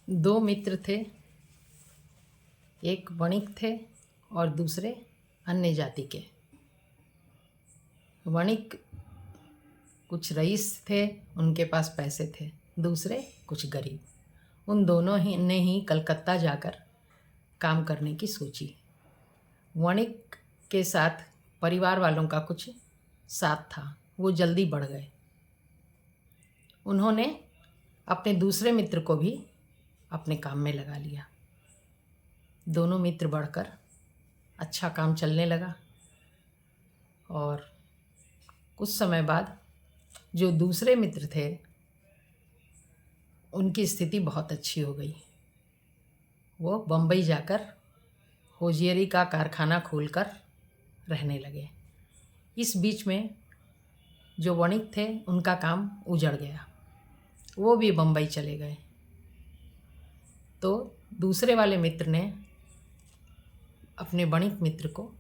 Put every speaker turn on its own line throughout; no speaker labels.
दो मित्र थे, एक वणिक थे और दूसरे अन्य जाति के। वणिक कुछ रईस थे, उनके पास पैसे थे, दूसरे कुछ गरीब। उन दोनों ही ने ही कलकत्ता जाकर काम करने की सोची। वणिक के साथ परिवार वालों का कुछ साथ था, वो जल्दी बढ़ गए। उन्होंने अपने दूसरे मित्र को भी अपने काम में लगा लिया। दोनों मित्र बढ़कर अच्छा काम चलने लगा और कुछ समय बाद जो दूसरे मित्र थे उनकी स्थिति बहुत अच्छी हो गई। वो बम्बई जाकर होजियरी का कारखाना खोलकर रहने लगे। इस बीच में जो वणिक थे उनका काम उजड़ गया, वो भी बम्बई चले गए। तो दूसरे वाले मित्र ने अपने वणिक मित्र को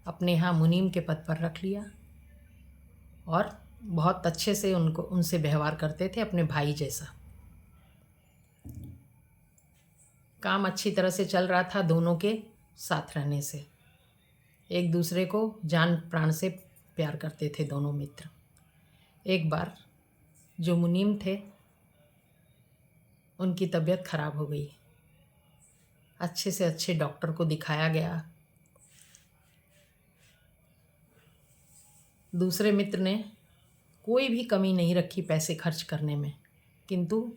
अपने यहाँ मुनीम के पद पर रख लिया और बहुत अच्छे से उनसे व्यवहार करते थे, अपने भाई जैसा। काम अच्छी तरह से चल रहा था दोनों के साथ रहने से। एक दूसरे को जान प्राण से प्यार करते थे दोनों मित्र। एक बार जो मुनीम थे उनकी तबीयत खराब हो गई। अच्छे से अच्छे डॉक्टर को दिखाया गया। दूसरे मित्र ने कोई भी कमी नहीं रखी पैसे खर्च करने में, किंतु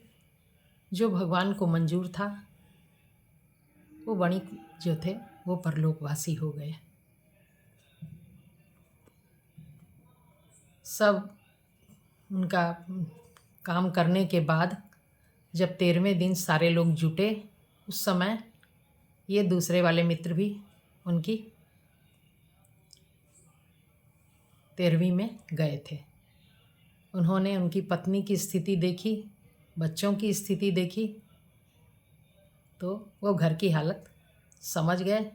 जो भगवान को मंजूर था वो वणिक जो थे वो परलोकवासी हो गए। सब उनका काम करने के बाद जब 13वें दिन सारे लोग जुटे, उस समय ये दूसरे वाले मित्र भी उनकी 13वीं में गए थे। उन्होंने उनकी पत्नी की स्थिति देखी, बच्चों की स्थिति देखी, तो वो घर की हालत समझ गए।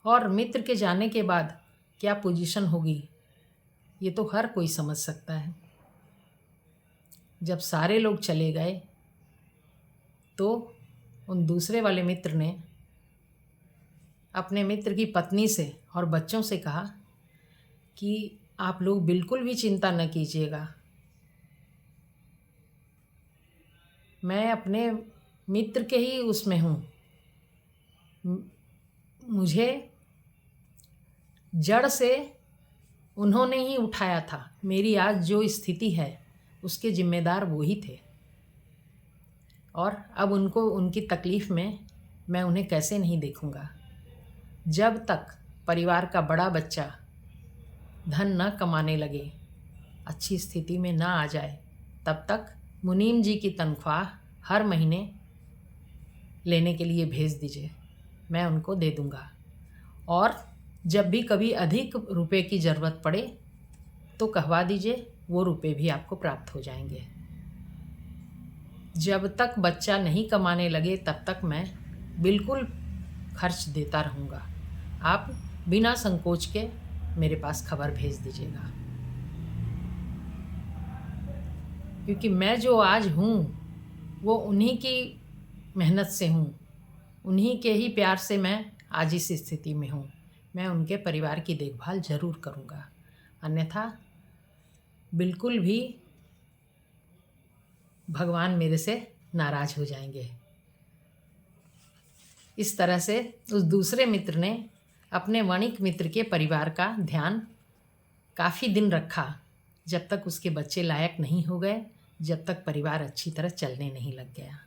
और मित्र के जाने के बाद क्या पोजीशन होगी ये तो हर कोई समझ सकता है। जब सारे लोग चले गए तो उन दूसरे वाले मित्र ने अपने मित्र की पत्नी से और बच्चों से कहा कि आप लोग बिल्कुल भी चिंता न कीजिएगा, मैं अपने मित्र के ही उसमें हूँ। मुझे जड़ से उन्होंने ही उठाया था। मेरी आज जो स्थिति है उसके जिम्मेदार वो ही थे, और अब उनको उनकी तकलीफ़ में मैं उन्हें कैसे नहीं देखूँगा। जब तक परिवार का बड़ा बच्चा धन न कमाने लगे, अच्छी स्थिति में ना आ जाए, तब तक मुनीम जी की तनख्वाह हर महीने लेने के लिए भेज दीजिए, मैं उनको दे दूँगा। और जब भी कभी अधिक रुपए की ज़रूरत पड़े तो कहवा दीजिए, वो रुपए भी आपको प्राप्त हो जाएंगे। जब तक बच्चा नहीं कमाने लगे तब तक मैं बिल्कुल खर्च देता रहूँगा। आप बिना संकोच के मेरे पास खबर भेज दीजिएगा, क्योंकि मैं जो आज हूँ वो उन्हीं की मेहनत से हूँ, उन्हीं के ही प्यार से मैं आज इस स्थिति में हूँ। मैं उनके परिवार की देखभाल ज़रूर करूँगा, अन्यथा बिल्कुल भी भगवान मेरे से नाराज़ हो जाएंगे। इस तरह से उस दूसरे मित्र ने अपने वणिक मित्र के परिवार का ध्यान काफ़ी दिन रखा, जब तक उसके बच्चे लायक नहीं हो गए, जब तक परिवार अच्छी तरह चलने नहीं लग गया।